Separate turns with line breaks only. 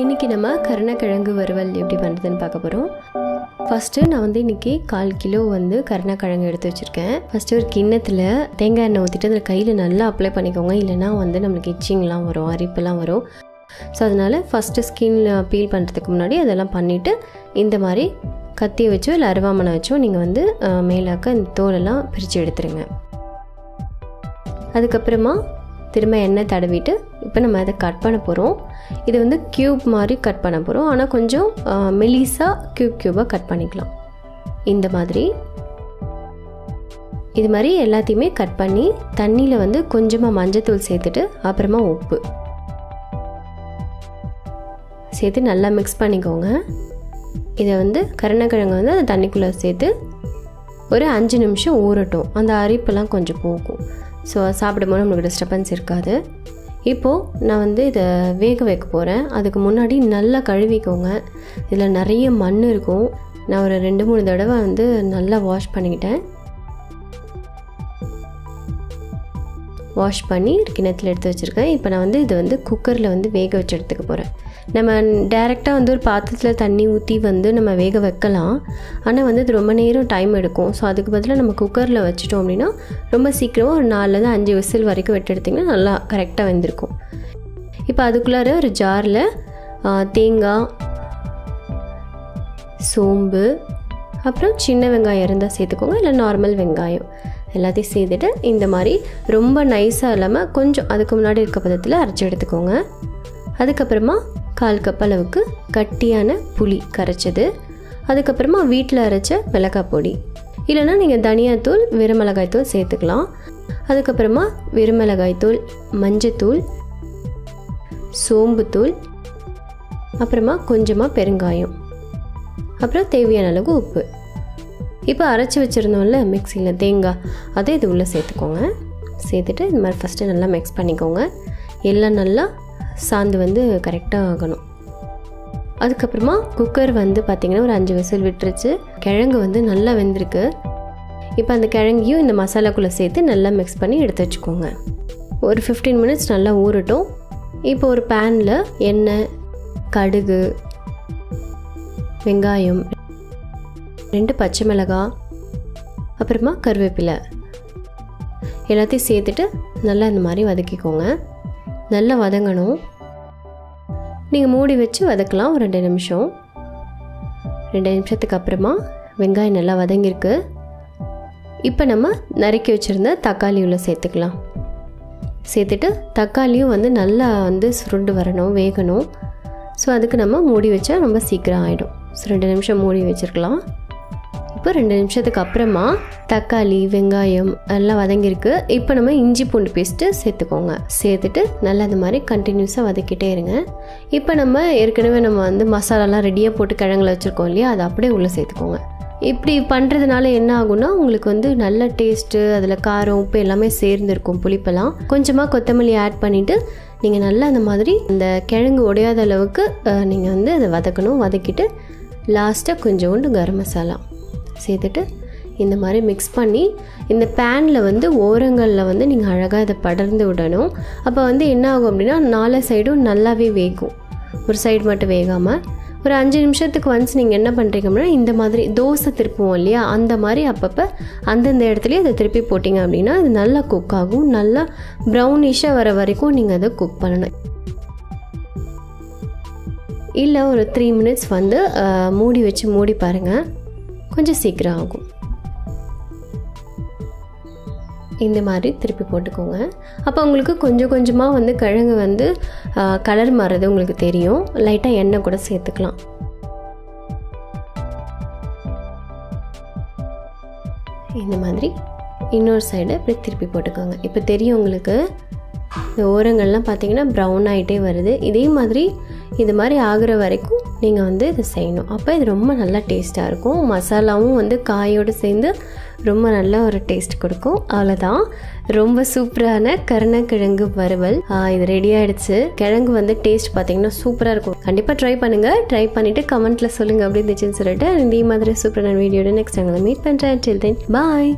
இன்றைக்கி நம்ம கருணைக்கிழங்கு வறுவல் எப்படி பண்ணுறதுன்னு பார்க்க போகிறோம். ஃபஸ்ட்டு நான் வந்து இன்றைக்கி 1/4 கிலோ வந்து கருணைக்கிழங்கு எடுத்து வச்சுருக்கேன். ஃபஸ்ட்டு ஒரு கிண்ணத்தில் தேங்காய் எண்ணெய் ஊற்றிட்டு அதில் கையில் நல்லா அப்ளை பண்ணிக்கோங்க. இல்லைனா வந்து நம்மளுக்கு இச்சிங்லாம் வரும், அரிப்புலாம் வரும். ஸோ அதனால் ஃபஸ்ட்டு ஸ்கின் பீல் பண்ணுறதுக்கு முன்னாடி அதெல்லாம் பண்ணிவிட்டு இந்த மாதிரி கத்தியை வச்சோ இல்லை அருவாமனை வச்சோ நீங்கள் வந்து மேலாக்க இந்த தோலெல்லாம் பிரித்து எடுத்துருங்க. அதுக்கப்புறமா திரும்ப எண்ணெய் தடவிட்டு இப்போ நம்ம அதை கட் பண்ண போகிறோம். இது வந்து க்யூப் மாதிரி கட் பண்ண போகிறோம். ஆனால் கொஞ்சம் மெலிசாக க்யூபாக கட் பண்ணிக்கலாம். இந்த மாதிரி இது மாதிரி எல்லாத்தையுமே கட் பண்ணி தண்ணியில் வந்து கொஞ்சமாக மஞ்சத்தூள் சேர்த்துட்டு அப்புறமா உப்பு சேர்த்து நல்லா மிக்ஸ் பண்ணிக்கோங்க. இதை வந்து கருணைக்கிழங்கு வந்து அந்த தண்ணிக்குள்ளே சேர்த்து ஒரு 5 நிமிஷம் ஊறட்டும். அந்த அரிப்பெல்லாம் கொஞ்சம் போகும். ஸோ சாப்பிடும்போது நம்மளுக்கு டிஸ்டர்பன்ஸ் இருக்காது. இப்போது நான் வந்து இதை வேக வைக்க போகிறேன். அதுக்கு முன்னாடி நல்லா கழுவிக்கோங்க. இதில் நிறைய மண் இருக்கும். நான் ஒரு 2-3 தடவை வந்து நல்லா வாஷ் பண்ணிக்கிட்டேன். வாஷ் பண்ணி கிணத்துல எடுத்து வச்சுருக்கேன். இப்போ நான் வந்து இதை வந்து குக்கரில் வந்து வேக வச்சு எடுத்துக்க போகிறேன். நம்ம டைரெக்டாக வந்து ஒரு பாத்திரத்தில் தண்ணி ஊற்றி வந்து நம்ம வேக வைக்கலாம். ஆனால் வந்து இது ரொம்ப நேரம் டைம் எடுக்கும். ஸோ அதுக்கு பதிலாக நம்ம குக்கரில் வச்சிட்டோம் அப்படின்னா ரொம்ப சீக்கிரமாக ஒரு 4-5 விசில் வரைக்கும் விட்டு எடுத்திங்கன்னா நல்லா கரெக்டாக வெந்திருக்கும். இப்போ அதுக்குள்ளார ஒரு ஜாரில் தேங்காய், சோம்பு, அப்புறம் சின்ன வெங்காயம் இருந்தால் சேர்த்துக்கோங்க, இல்லை நார்மல் வெங்காயம் எல்லாத்தையும் சேர்த்துட்டு இந்த மாதிரி ரொம்ப நைஸாக இல்லாமல் கொஞ்சம் அதுக்கு முன்னாடி இருக்க பதத்தில் அரைச்சி எடுத்துக்கோங்க. அதுக்கப்புறமா 1/4 கப் அளவுக்கு கட்டியான புளி கரைச்சது, அதுக்கப்புறமா வீட்டில் அரைச்ச மிளகாய் பொடி, இல்லைனா நீங்கள் தனியாத்தூள், வெறுமிளகாய்த்தூள் சேர்த்துக்கலாம். அதுக்கப்புறமா வெறுமிளகாய்த்தூள், மஞ்சத்தூள், சோம்புத்தூள், அப்புறமா கொஞ்சமாக பெருங்காயம், அப்புறம் தேவையான அளவு உப்பு. இப்போ அரைச்சி வச்சுருந்தோம்ல மிக்சியில் தேங்காய், அதை இது உள்ளே சேர்த்துக்கோங்க. சேர்த்துட்டு இந்த மாதிரி ஃபஸ்ட்டு நல்லா மிக்ஸ் பண்ணிக்கோங்க. எல்லாம் நல்லா சாந்து வந்து கரெக்டாக ஆகணும். அதுக்கப்புறமா குக்கர் வந்து பார்த்திங்கன்னா ஒரு 5 விசில் விட்டுருச்சு. கிழங்கு வந்து நல்லா வெந்திருக்கு. இப்போ அந்த கிழங்கையும் இந்த மசாலாக்குள்ளே சேர்த்து நல்லா மிக்ஸ் பண்ணி எடுத்து வச்சுக்கோங்க. ஒரு 15 மினிட்ஸ் நல்லா ஊறட்டும். இப்போ ஒரு பேனில் எண்ணெய், கடுகு, வெங்காயம், 2 பச்சை மிளகாய், அப்புறமா கருவேப்பிலை எல்லாத்தையும் சேர்த்துட்டு நல்லா இந்த மாதிரி வதக்கிக்கோங்க. நல்லா வதங்கணும். நீங்கள் மூடி வச்சு வதக்கலாம் ஒரு 2 நிமிஷம். 2 நிமிஷத்துக்கு அப்புறமா வெங்காயம் நல்லா வதங்கியிருக்கு. இப்போ நம்ம நறுக்கி வச்சுருந்த தக்காளி உள்ள சேர்த்துக்கலாம். சேர்த்துட்டு தக்காளியும் வந்து நல்லா வந்து சுருண்டு வரணும், வேகணும். ஸோ அதுக்கு நம்ம மூடி வச்சா ரொம்ப சீக்கிரம் ஆகிடும். ஸோ 2 நிமிஷம் மூடி வச்சுருக்கலாம். இப்போ 2 நிமிஷத்துக்கு அப்புறமா தக்காளி, வெங்காயம் எல்லாம் வதங்கியிருக்கு. இப்போ நம்ம இஞ்சி பூண்டு பேஸ்ட்டு சேர்த்துக்கோங்க. சேர்த்துட்டு நல்லா இந்த மாதிரி கண்டினியூஸாக வதக்கிட்டே இருங்க. இப்போ நம்ம ஏற்கனவே நம்ம வந்து மசாலாலாம் ரெடியாக போட்டு கிழங்குல வச்சுருக்கோம் இல்லையா, அதை அப்படியே உள்ளே சேர்த்துக்கோங்க. இப்படி பண்ணுறதுனால என்ன ஆகும்னா உங்களுக்கு வந்து நல்ல டேஸ்ட்டு, அதில் காரம், உப்பு எல்லாமே சேர்ந்துருக்கும். புளிப்பெல்லாம் கொஞ்சமாக கொத்தமல்லி ஆட் பண்ணிவிட்டு நீங்கள் நல்லா அந்த மாதிரி இந்த கிழங்கு உடையாத அளவுக்கு நீங்கள் வந்து அதை வதக்கணும். வதக்கிட்டு லாஸ்ட்டாக கொஞ்சோண்டு கரம் மசாலா சேர்த்துட்டு இந்த மாதிரி மிக்ஸ் பண்ணி இந்த பேனில் வந்து ஓரங்களில் வந்து நீங்கள் அழகாக இதை படர்ந்து விடணும். அப்போ வந்து என்ன ஆகும் அப்படின்னா 4 சைடும் நல்லாவே வேகும். ஒரு சைடு மட்டும் வேகாமல் ஒரு 5 நிமிஷத்துக்கு ஒன்ஸ் நீங்கள் என்ன பண்ணுறீங்க அப்படின்னா இந்த மாதிரி தோசை திருப்புவோம் இல்லையா, அந்த மாதிரி அப்பப்போ அந்தந்த இடத்துலையே அதை திருப்பி போட்டிங்க அப்படின்னா இது நல்லா குக் ஆகும். நல்லா ப்ரௌனிஷாக வர வரைக்கும் நீங்கள் அதை குக் பண்ணணும். இல்லை ஒரு 3 மினிட்ஸ் வந்து மூடி வச்சு மூடி பாருங்கள், கொஞ்சம் சீக்கிரம் ஆகும். இந்த மாதிரி திருப்பி போட்டுக்கோங்க. அப்போ உங்களுக்கு கொஞ்சம் கொஞ்சமாக வந்து கிழங்கு வந்து கலர் மாறுறது உங்களுக்கு தெரியும். லைட்டாக எண்ணெய் கூட சேர்த்துக்கலாம். இந்த மாதிரி இன்னொரு சைடு இப்படி திருப்பி போட்டுக்கோங்க. இப்போ தெரியும் உங்களுக்கு இந்த ஓரங்கள்லாம் பார்த்தீங்கன்னா ப்ரௌன் ஆகிட்டே வருது. இதே மாதிரி இது மாதிரி ஆகிற வரைக்கும் நீங்கள் வந்து இதை செய்யணும். அப்போ இது ரொம்ப நல்லா டேஸ்ட்டாக இருக்கும். மசாலாவும் வந்து காயோடு சேர்ந்து ரொம்ப நல்ல ஒரு டேஸ்ட் கொடுக்கும். அவ்வளோதான், ரொம்ப சூப்பரான கருணைக்கிழங்கு வறுவல் இது ரெடி ஆகிடுச்சு. கிழங்கு வந்து டேஸ்ட் பார்த்தீங்கன்னா சூப்பராக இருக்கும். கண்டிப்பாக ட்ரை பண்ணுங்கள். ட்ரை பண்ணிவிட்டு கமெண்ட்டில் சொல்லுங்கள் அப்படி இருந்துச்சுன்னு சொல்லிட்டு. இதே மாதிரி சூப்பரான வீடியோட நெக்ஸ்ட் டைம் மீட் பண்ணுறேன். டில் தென் பாய்.